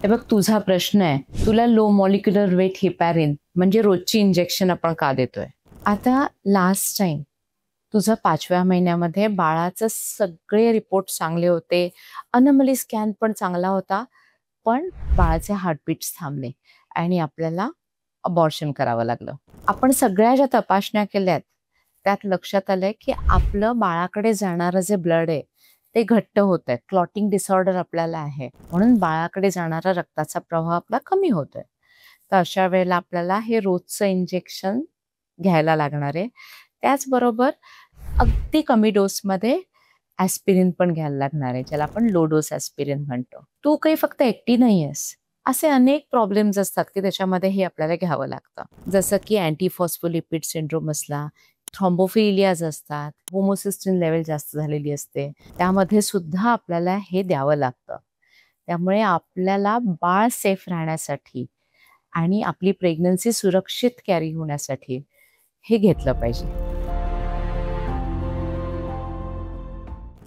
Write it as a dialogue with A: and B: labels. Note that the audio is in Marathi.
A: हे बघ, तुझा प्रश्न आहे, तुला लो मॉलिक्युलर वेट हिपॅरिन म्हणजे रोजची इंजेक्शन आपण का देतोय. आता लास्ट टाइम तुझं 5व्या महिन्यामध्ये बाळाचं सगळे रिपोर्ट चांगले होते, अनमली स्कॅन पण चांगला होता, पण बाळाचे हार्टबीट्स थांबले आणि आपल्याला अबॉर्शन करावं लागलं. आपण सगळ्या ज्या तपासण्या केल्यात त्यात लक्षात आलंय की आपलं बाळाकडे जाणारं जे ब्लड आहे ते घट्ट होत आहे, क्लॉटिंग डिसऑर्डर आपल्याला आहे, म्हणून बाळाकडे जाणारा रक्ताचा प्रवाह आपला कमी होतोय. तर अशा वेळेला आपल्याला हे रोजचं इंजेक्शन घ्यायला लागणार आहे. त्याचबरोबर अगदी कमी डोसमध्ये ॲस्पिरिन पण घ्यायला लागणार आहे, ज्याला आपण लो डोस ॲस्पिरिन म्हणतो. तू काही फक्त एकटी नाही आहेस, असे अनेक प्रॉब्लेम्स असतात की त्याच्यामध्ये हे आपल्याला घ्यावं लागतं. जसं की अँटीफॉस्फोलिपिड सिंड्रोम असला, थ्रॉम्बोफिलियाज असतात, होमोसिस्टिन लेवल जास्त झालेली असते, त्यामध्ये सुद्धा आपल्याला हे द्यावं लागतं. त्यामुळे आपल्याला बाळ सेफ राहण्यासाठी आणि आपली प्रेग्नन्सी सुरक्षित कॅरी होण्यासाठी हे घेतलं पाहिजे.